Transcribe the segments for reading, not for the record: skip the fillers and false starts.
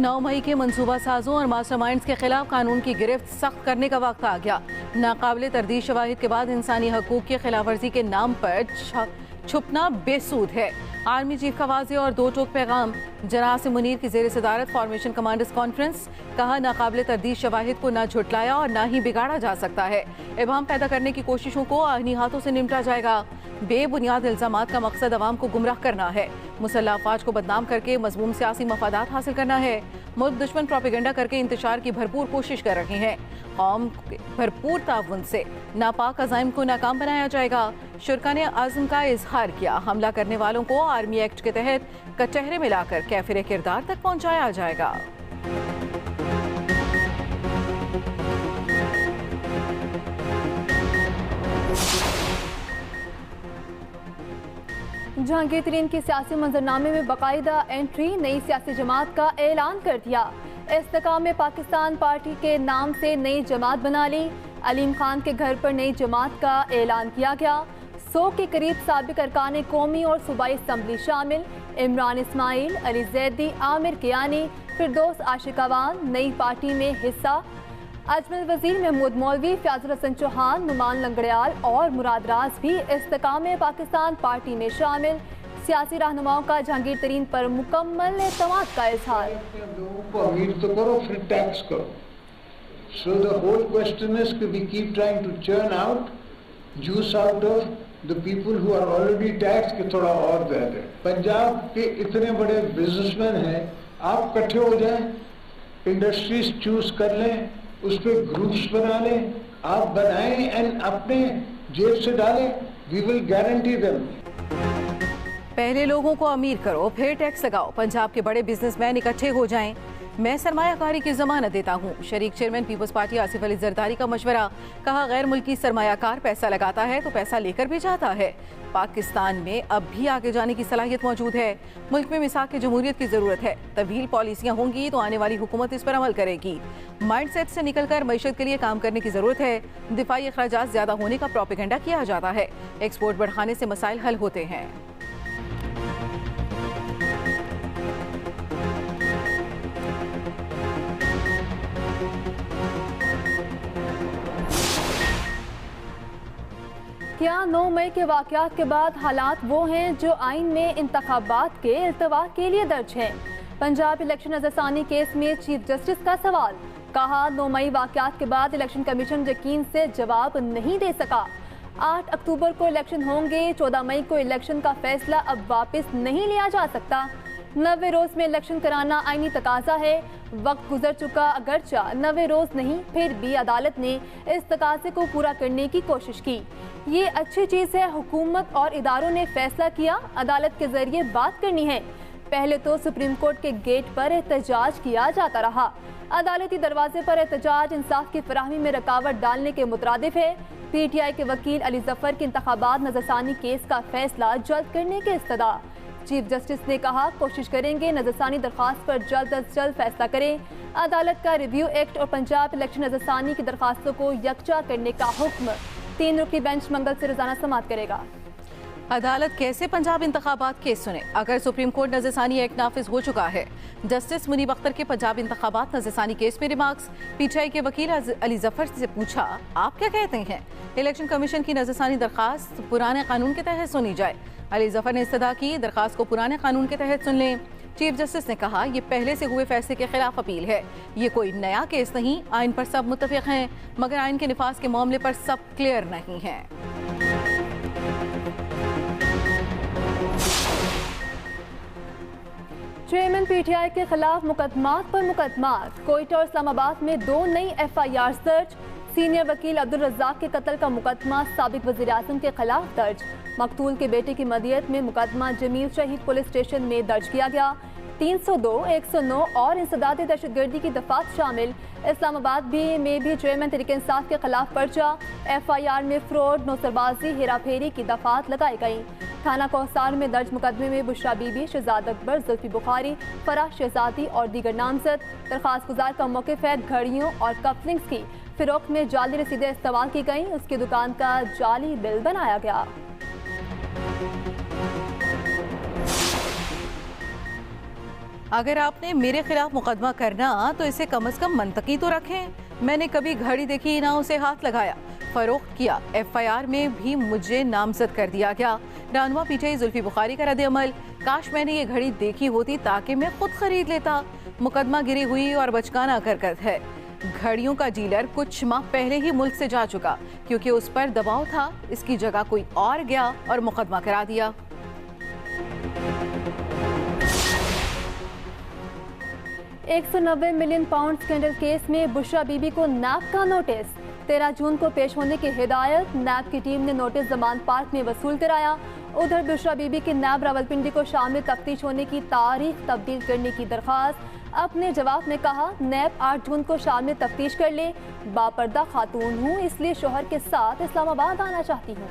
9 मई के मंसूबा साजों और मास्टरमाइंड्स के खिलाफ कानून की गिरफ्त सख्त करने का वक्त आ गया। नाकाबिले तरदीद शवाहिद के बाद इंसानी हकूक की खिलाफ वर्जी के नाम पर छुपना बेसूद है। आर्मी चीफ का वाज़ेह और दो टोक पैगाम। जनाब मुनीर की जेर सदारत फॉर्मेशन कमांडर्स कॉन्फ्रेंस। कहा नाकाबिले तरदीद शवाहिद को ना झुटलाया और ना ही बिगाड़ा जा सकता है। इबाम पैदा करने की कोशिशों को आईनी हाथों से निपटा जाएगा। बेबुनियाद इल्जामात का मकसद अवाम को गुमराह करना है। मुसल्लह अफवाज को बदनाम करके मज़मूम सियासी मफादात हासिल करना है। मुल्क दुश्मन प्रोपेगेंडा करके इंतशार की भरपूर कोशिश कर रहे हैं। कौम के भरपूर ताउन से नापाक अज़ाइम को नाकाम बनाया जाएगा। शुरका ने आज़म का इजहार किया। हमला करने वालों को आर्मी एक्ट के तहत कचहरे में लाकर कैफिर किरदार तक पहुंचाया जाएगा। जहांगीर तरीन की सियासी मंजरनामे में बाकायदा एंट्री। नई सियासी जमात का ऐलान कर दिया। इस्तेकाम में पाकिस्तान पार्टी के नाम से नई जमात बना ली। अलीम खान के घर पर नई जमात का ऐलान किया गया। 100 के करीब साबिक अरकान कौमी और सूबाई असम्बली शामिल। इमरान इस्माइल, अली जैदी, आमिर कियानी, फिरदौस आशिकावान नई पार्टी में हिस्सा। अजमल वजीर, महमूद मौलवी, फ्याजुल हसन चौहान, नुमान लंगड़ियाल और मुराद राज भी इस्तेकाम में पाकिस्तान पार्टी में शामिल। सियासी रहनुमाओं का जहांगीर तरीन पर मुकम्मल एतमाद का इजहार। लोगों को अमीर तो करो फिर टैक्स करो। So the whole question is कि we keep trying to churn out juice out of the people who are already tax के थोड़ा और दे दें। पंजाब के इतने बड़े बिजनेसमैन हैं, आप इकट्ठे हो जाएं, इंडस्ट्रीज चूज कर लें, उस पर ग्रुप्स बना लें, आप बनाएं एंड अपने जेब से डालें। We will guarantee them. पहले लोगों को अमीर करो फिर टैक्स लगाओ। पंजाब के बड़े बिजनेसमैन इकट्ठे हो जाएं। मैं सरमायाकारी की जमानत देता हूँ। शरीक चेयरमैन पीपल्स पार्टी आसिफ अली जरदारी का मशवरा। कहा गैर मुल्की सरमायाकार पैसा लगाता है तो पैसा लेकर भी जाता है। पाकिस्तान में अब भी आगे जाने की सलाहियत मौजूद है। मुल्क में मिसाक जमहूरियत की जरूरत है। तवील पॉलिसियाँ होंगी तो आने वाली हुकूमत इस पर अमल करेगी। माइंडसेट से निकलकर मईशत के लिए काम करने की जरूरत है। दिफाई अखराजात ज्यादा होने का प्रोपेगेंडा किया जाता है। एक्सपोर्ट बढ़ाने से मसाइल हल होते हैं। क्या 9 मई के वाक़यात के बाद हालात वो हैं जो आइन में इंतखाबात के इल्तवा के लिए दर्ज हैं? पंजाब इलेक्शन नज़रसानी केस में चीफ जस्टिस का सवाल। कहा 9 मई वाक़यात के बाद इलेक्शन कमीशन यकीन से जवाब नहीं दे सका। 8 अक्टूबर को इलेक्शन होंगे। 14 मई को इलेक्शन का फैसला अब वापस नहीं लिया जा सकता। 90 रोज़ में इलेक्शन कराना आईनी तकाजा है। वक्त गुजर चुका, अगरचा 90 रोज़ नहीं, फिर भी अदालत ने इस तकाजे को पूरा करने की कोशिश की। ये अच्छी चीज़ है। हुकूमत और इदारों ने फैसला किया, अदालत के जरिए बात करनी है। पहले तो सुप्रीम कोर्ट के गेट पर एहतजाज किया जाता रहा। अदालती दरवाजे पर एहतजाज इंसाफ की फराहमी में रुकावट डालने के मुतरादिफ है। PTI के वकील अली जफर के इंतखाबात नज़रसानी केस का फैसला जल्द करने के इस्तदा। चीफ जस्टिस ने कहा कोशिश करेंगे नज़रसानी दरख्वास्त पर जल्द अज जल्द फैसला करें। अदालत का रिव्यू एक्ट और पंजाब इलेक्शन नज़रसानी की दरख्वास्तों को यकजा करने का हुक्म। 3 रुकनी बेंच मंगल से रोजाना समाअत करेगा। अदालत कैसे पंजाब इंतखाबात केस सुने? अगर सुप्रीम कोर्ट नज़रसानी एक्ट नाफिज हो चुका है। जस्टिस मुनीब अख्तर के पंजाब इंतखाबात नज़रसानी केस में रिमार्क्स। PTI के वकील अली जफर से पूछा, आप क्या कहते हैं? इलेक्शन कमीशन की नज़रसानी दरख्वास्त पुराने कानून के तहत सुनी जाए। अली जफर ने इस्तदा की दरख्वास्त को पुराने कानून के तहत सुन लें। चीफ जस्टिस ने कहा यह पहले से हुए फैसले के खिलाफ अपील है। ये कोई नया केस नहीं। आइन पर सब मुत्तफिक हैं, मगर आइन के निफाज के मामले पर सब क्लियर नहीं है। चेयरमैन PTI के खिलाफ मुकदमात पर मुकदमात। कोयटा और इस्लामाबाद में 2 नई FIR दर्ज। सीनियर वकील अब्दुल रज़्ज़ाक के कत्ल का मुकदमा साबिक वज़ीर आज़म के खिलाफ दर्ज। मकतूल के बेटे की मदियत में मुकदमा जमील शहीद पुलिस स्टेशन में दर्ज किया गया। 302, 109 और इंसदाद दहशतगर्दी की दफात शामिल। इस्लामाबाद में भी चेयरमैन तहरीक इंसाफ के खिलाफ पर्चा। FIR में फ्रॉड, नौसरबाजी, हेराफेरी की दफात लगाई गई। थाना कोहसार में दर्ज मुकदमे में बुशरा बीबी, शहजाद अकबर, जुल्फी बुखारी, फराह शहजादी और दीगर नामजद। दरख्वास्त गुजार का मौक़िफ़ है घड़ियों और कपलिंग्स की फिरोख्त में जाली रसीदें इस्तेमाल की गई। उसकी दुकान का जाली बिल बनाया गया। अगर आपने मेरे खिलाफ मुकदमा करना तो इसे कम से कम मंतकी तो रखें। मैंने कभी घड़ी देखी ना उसे हाथ लगाया, फरोख्त किया। FIR में भी मुझे नामजद कर दिया गया। रहनुमा PTI जुल्फी बुखारी का रद्द-ए-अमल, काश मैंने ये घड़ी देखी होती ताकि मैं खुद खरीद लेता। मुकदमा गिरी हुई और बचकाना हरकत है। घड़ियों का डीलर कुछ माह पहले ही मुल्क से जा चुका क्योंकि उस पर दबाव था। इसकी जगह कोई और गया और मुकदमा करा दिया। £190 मिलियन स्कैंडल केस में बुशरा बीबी को नैब का नोटिस। 13 जून को पेश होने की हिदायत। नैब की टीम ने नोटिस जमानत पार्क में वसूल कराया। उधर बुशरा बीबी की नैब रावलपिंडी को शाम में तफ्तीश होने की तारीख तब्दील करने की दरख्वास्त। अपने जवाब में कहा, नैब 8 जून को शाम में तफ्तीश कर ले। बापर्दा खातून हूँ, इसलिए शोहर के साथ इस्लामाबाद आना चाहती हूँ।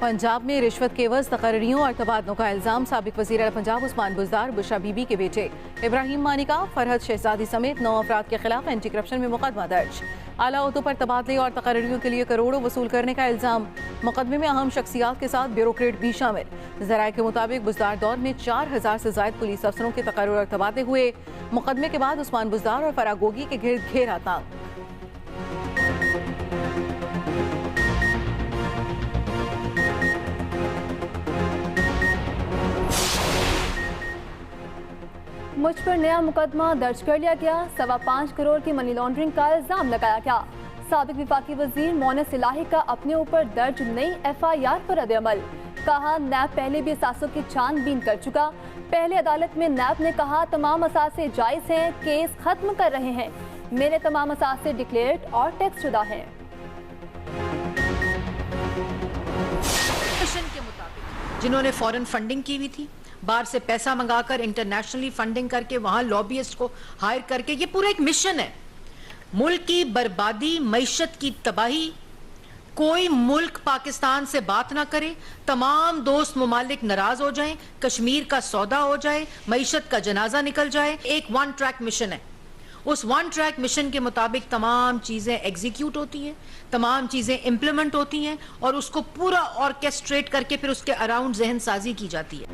पंजाब में रिश्वत के एवज तकर्रियों और तबादलों का इल्जाम। साबिक वज़ीर आला पंजाब उस्मान बुज़दार बुशरा बीबी के बेटे इब्राहिम मानिका, फरहद शहजादी समेत 9 अफराद के खिलाफ एंटी करप्शन में मुकदमा दर्ज। आला ओहदों पर तबादले और तकर्रियों के लिए करोड़ों वसूल करने का इल्जाम। मुकदमे में अहम शख्सियात के साथ ब्यूरोक्रेट भी शामिल। जराये के मुताबिक बुज़दार दौर में 4000 से ज़ायद पुलिस अफसरों के तकर्रुर और तबादले हुए। मुकदमे के बाद उस्मान बुज़दार और फरागोगी के गिर्द घेरा था। मुझ पर नया मुकदमा दर्ज कर लिया गया। 5.25 करोड़ की मनी लॉन्ड्रिंग का इल्जाम लगाया गया। साबिक विफाकी वजीर मोनस इलाही का अपने ऊपर दर्ज नई FIR पर रद्द-ए-अमल। कहा, नैब पहले भी असासों की छानबीन कर चुका। पहले अदालत में नैब ने कहा तमाम असासे जायज हैं, केस खत्म कर रहे हैं। मेरे तमाम असासे डिक्लेयर्ड और टैक्स शुदा हैं। के मुताबिक जिन्होंने फॉरेन फंडिंग की हुई थी, बाहर से पैसा मंगाकर इंटरनेशनली फंडिंग करके वहां लॉबियस्ट को हायर करके, ये पूरा एक मिशन है। मुल्क की बर्बादी, मईशत की तबाही। कोई मुल्क पाकिस्तान से बात ना करे, तमाम दोस्त मुमालिक नाराज हो जाएं, कश्मीर का सौदा हो जाए, मईशत का जनाजा निकल जाए। एक 1 ट्रैक मिशन है। उस 1 ट्रैक मिशन के मुताबिक तमाम चीजें एग्जीक्यूट होती हैं, तमाम चीजें इंप्लीमेंट होती हैं और उसको पूरा ऑर्केस्ट्रेट करके फिर उसके अराउंड जहन साजी की जाती है।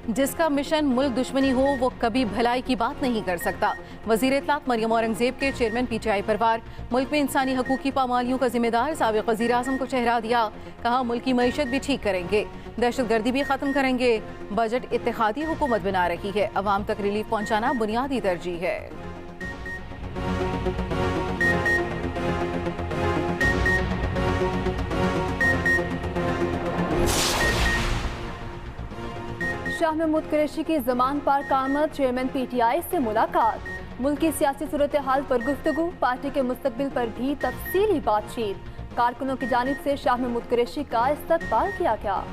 जिसका मिशन मुल्क दुश्मनी हो वो कभी भलाई की बात नहीं कर सकता। वजीर इत्तलात मरियम औरंगजेब के चेयरमैन PTI परवार मुल्क में इंसानी हकूक की पामालियों का जिम्मेदार साबिक वजीर आज़म को ठहरा दिया। कहा, मुल्क की मईशत भी ठीक करेंगे, दहशतगर्दी भी खत्म करेंगे। बजट इत्तेहादी हुकूमत बना रही है, अवाम तक रिलीफ पहुंचाना बुनियादी तरजीह है। शाह महमूद कुरैशी की जमान पार कामत। चेयरमैन PTI से मुलाकात। मुल्क की सियासी सूरत हाल पर गुफ्तगू। पार्टी के मुस्तकबिल पर भी तफसीली बातचीत। कारकुनों की जानिब से शाह महमूद कुरैशी का इस्तकबाल किया गया।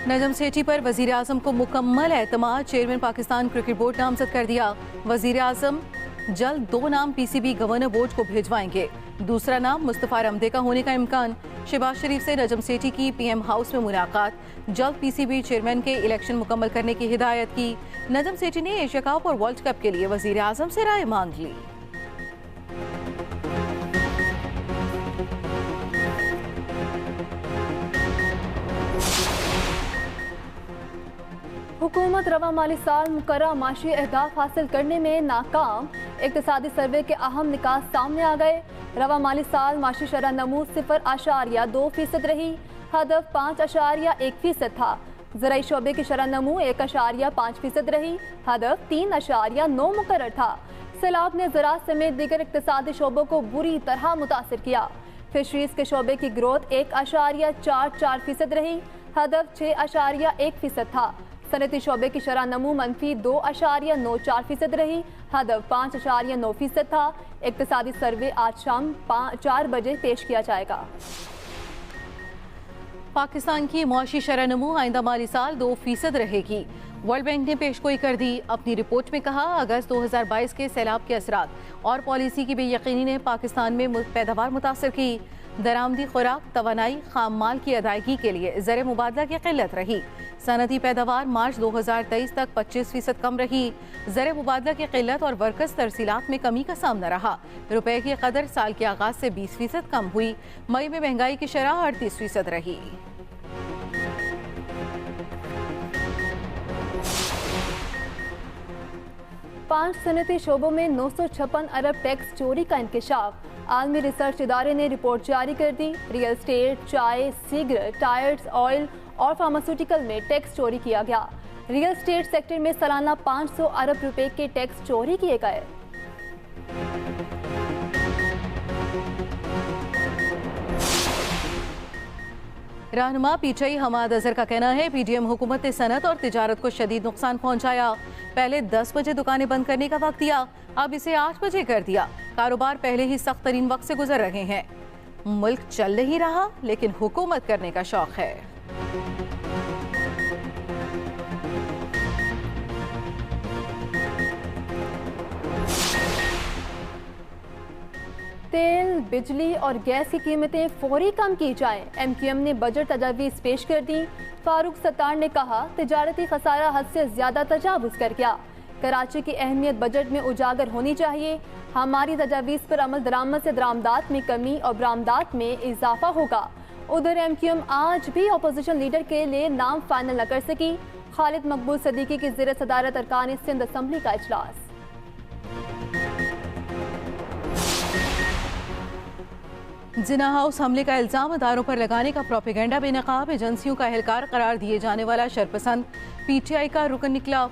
नजम सेठी पर वजीर आजम को मुकम्मल एतमाद। चेयरमैन पाकिस्तान क्रिकेट बोर्ड नामजद कर दिया। वजीर आजम जल्द 2 नाम PCB गवर्नर बोर्ड को भिजवाएंगे। दूसरा नाम मुस्तफा रमदे का होने का इम्कान। शहबाज शरीफ से नजम सेठी की PM हाउस में मुलाकात। जल्द PCB चेयरमैन के इलेक्शन मुकम्मल करने की हिदायत की। नजम सेठी ने एशिया कप और वर्ल्ड कप के लिए वजीर आजम से राय मांग ली। हुकूमत रवा माली साल मुकर्रर माशी अहदाफ हासिल करने में नाकाम। इक्तिसादी सर्वे के अहम निकात सामने आ गए। रवा माली साल माशी शरह नमू 0.2% रही। हदफ 5.1% था। ज़राई शोबे की शरह नमू 1.5% रही। हदफ 3.9 मुकर्रर था। सैलाब ने ज़राअत समेत दीगर इक्तिसादी शोबों को बुरी तरह मुतासिर किया। फिशरीज के शोबे की ग्रोथ 1.44% रही। हदफ 6.1% था। सनती शोबे की शरह नमू मनफी 2.94% रही। हदफ 5.9% था। इक्तिसादी सर्वे आज शाम 4 बजे पेश किया जाएगा। पाकिस्तान की मुआशी शरह नमू आइंदा माली साल 2% रहेगी। वर्ल्ड बैंक ने पेशगोई कर दी। अपनी रिपोर्ट में कहा, अगस्त 2022 के सैलाब के असरात और पॉलिसी की बेयकीनी ने पाकिस्तान में पैदावार मुतासर की। दरामदी खुराक, तवानाई, खाम माल की अदायगी के लिए ज़र मुबादला की किल्लत रही। सनती पैदावार मार्च 2023 तक 25% कम रही। ज़र मुबादला की किल्लत और वर्कर्स तरसीलात में कमी का सामना रहा। रुपए की कदर साल के आगाज से 20% कम हुई। मई में महंगाई की शरह 38% रही। पांच सनती शोबों में 956 अरब टैक्स चोरी का इंकशाफ। आलमी रिसर्च इदारे ने रिपोर्ट जारी कर दी। रियल एस्टेट, चाय, सिगरेट, टायर्स, ऑयल और फार्मास्यूटिकल में टैक्स चोरी किया गया। रियल एस्टेट सेक्टर में सालाना 500 अरब रुपए के टैक्स चोरी किए गए। रहनुमा पीटीआई हमाद अजहर का कहना है पीडीएम हुकूमत ने सनत और तिजारत को शदीद नुकसान पहुंचाया। पहले 10 बजे दुकानें बंद करने का वक्त दिया, अब इसे 8 बजे कर दिया। कारोबार पहले ही सख्त तरीन वक्त से गुजर रहे हैं। मुल्क चल नहीं रहा लेकिन हुकूमत करने का शौक है। तेल, बिजली और गैस की कीमतें फौरी कम की जाए। एमक्यूएम ने बजट तजावीज़ पेश कर दी। फारूक सत्तार ने कहा तिजारती खसारा हद से ज्यादा तजावुज़ कर गया। कराची की अहमियत बजट में उजागर होनी चाहिए। हमारी तजावीज़ पर अमल दरामद से दरामदात में कमी और बरामदात में इजाफा होगा। उधर एमक्यूएम आज भी अपोजिशन लीडर के लिए नाम फाइनल न कर सकी। खालिद मकबूल सदीकी की ज़ेर सदारत अरकान सिंध असम्बली का इजलास। जिना हाउस हमले का इल्जाम अदारों पर लगाने का प्रोपेगेंडा बेनकाब एजेंसियों का एहलकार करार दिए जाने वाला शरपसंद पीटीआई का रुकन निकला।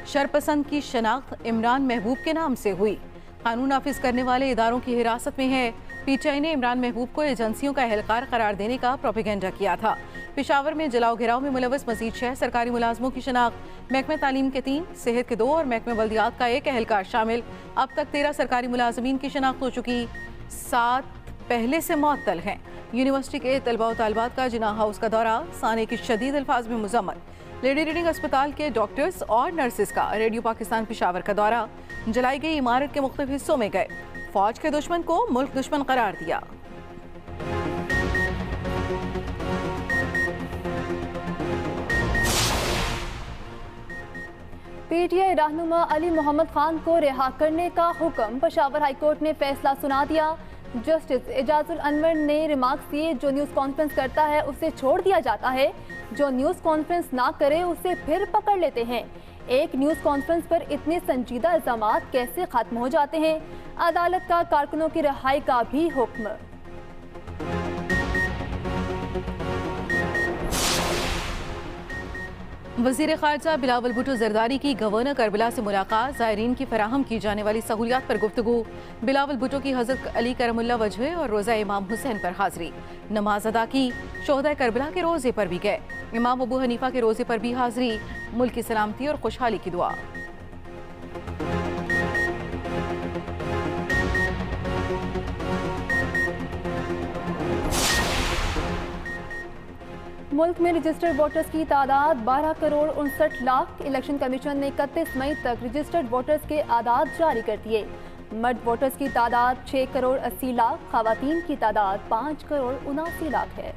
शरपसंद की शनाख्त इमरान महबूब के नाम से हुई। कानून नाफिज करने वाले इदारों की हिरासत में है। पीटीआई ने इमरान महबूब को एजेंसियों का एहलकार करार देने का प्रोपेगेंडा किया था। पेशावर में जलाओ घिराव में मुलव्वस मजीद 6 सरकारी मुलाजमों की शनाख्त। महकमे तालीम के 3, सेहत के 2 और महकमे बल्दियात का 1 एहलकार शामिल। अब तक 13 सरकारी मुलाजमीन की शनाख्त हो चुकी। 7 पहले से मुअत्तल हैं। यूनिवर्सिटी के तलबा व तालिबात का जिना हाउस का दौरा, साने की शदीद अल्फाज में मुजम्मत। लेडी रीडिंग अस्पताल के डॉक्टर्स और नर्सिस का रेडियो पाकिस्तान पेशावर का दौरा। जलाई गई इमारत के मुख्तलिफ हिस्सों में गए। फौज के दुश्मन को मुल्क दुश्मन करार दिया। पीटीआई रहनुमा अली मोहम्मद खान को रिहा करने का हुक्म। पेशावर हाईकोर्ट ने फैसला सुना दिया। जस्टिस एजाजुल अनवर ने रिमार्क्स दिए जो न्यूज़ कॉन्फ्रेंस करता है उसे छोड़ दिया जाता है, जो न्यूज़ कॉन्फ्रेंस ना करे उसे फिर पकड़ लेते हैं। एक न्यूज़ कॉन्फ्रेंस पर इतने संजीदा इल्जामात कैसे खत्म हो जाते हैं। अदालत का कारकुनों की रिहाई का भी हुक्म। वज़ीर ख़ारजा बिलावल भुट्टो ज़रदारी की गवर्नर करबला से मुलाकात। ज़ायरीन की फराहम की जाने वाली सहूलियात पर गुफ्तगू। बिलावल भुट्टो की हज़रत अली करमुल्लाह वजह और रोज़ा इमाम हुसैन पर हाज़री। नमाज अदा की। शोहदा करबला के रोज़े पर भी गए। इमाम अबू हनीफा के रोज़े पर भी हाज़री। मुल्क की सलामती और खुशहाली की दुआ। मुल्क में रजिस्टर्ड वोटर्स की तादाद 12 करोड़ 59 लाख। इलेक्शन कमीशन ने 31 मई तक रजिस्टर्ड वोटर्स के आदाद जारी कर दिए। मर्द वोटर्स की तादाद 6 करोड़ 80 लाख, खवातीन की तादाद 5 करोड़ 79 लाख है।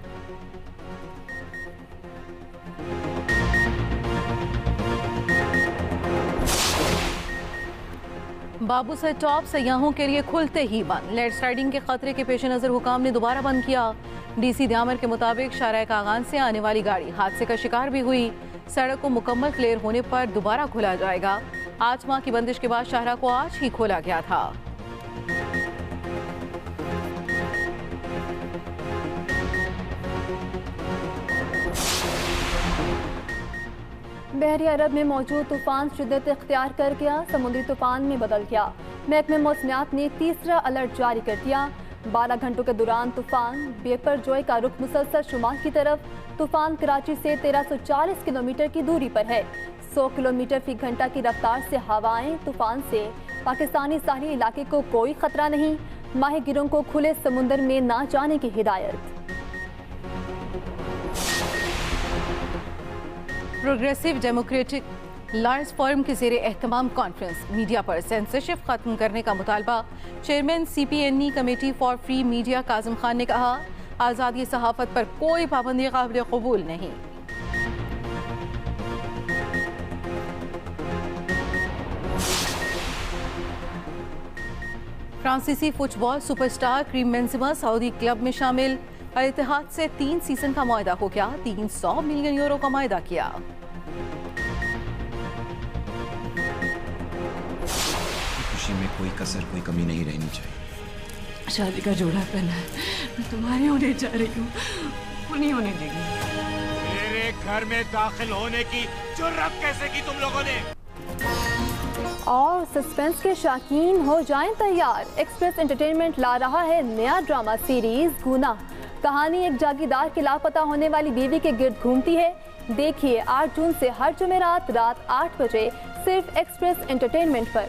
बाबू से टॉप सयाहों के लिए खुलते ही बंद। लैंडस्लाइडिंग के खतरे के पेश नज़र हुकाम ने दोबारा बंद किया। डीसी द्यामर के मुताबिक शाहराह कागान से आने वाली गाड़ी हादसे का शिकार भी हुई। सड़क को मुकम्मल क्लियर होने पर दोबारा खोला जाएगा। 8 माह की बंदिश के बाद शाहराह को आज ही खोला गया था। बहरी अरब में मौजूद तूफान शिद्दत इख्तियार कर गया, समुद्री तूफान में बदल गया। महकमे मौसमियात ने तीसरा अलर्ट जारी कर दिया। 12 घंटों के दौरान तूफान बेपरजोई का रुख मुसलसल शुमाल की तरफ। तूफान कराची से 1340 किलोमीटर की दूरी पर है। 100 किलोमीटर फी घंटा की रफ्तार से हवाएं। तूफान से पाकिस्तानी साहली इलाके को कोई खतरा नहीं। माहिरगिरों को खुले समुंदर में ना जाने की हिदायत। प्रोग्रेसिव डेमोक्रेटिक लायंस फोरम के ज़ेरे एहतमाम कॉन्फ्रेंस, मीडिया पर सेंसरशिप खत्म करने का मुतालबा। Chairman CPNE committee for free media Kazim Khan ने कहा, आज़ादी सहाफ़त पर कोई पाबंदी काबिल कबूल नहीं। फ्रांसीसी football superstar Karim Benzema Saudi club में शामिल। अल इत्तेहाद से 3 सीजन का मुआहदा हो गया, 300 मिलियन यूरो का मुआहदा किया। खुशी में कोई कसर, कोई कमी नहीं रहनी चाहिए। शादी का जोड़ा पहना है, मैं तुम्हारी होने जा रही हूँ, वो नहीं होने देगी। मेरे घर में दाखिल होने की जुर्रत कैसे की तुम लोगों ने? और सस्पेंस के शौकीन हो जाएं तैयार, एक्सप्रेस एंटरटेनमेंट ला रहा है नया ड्रामा सीरीज गुनाह। कहानी एक जागीरदार के लापता होने वाली बीवी के गिर्द घूमती है। देखिए 8 जून से हर जुमेरात रात 8 बजे सिर्फ एक्सप्रेस एंटरटेनमेंट पर।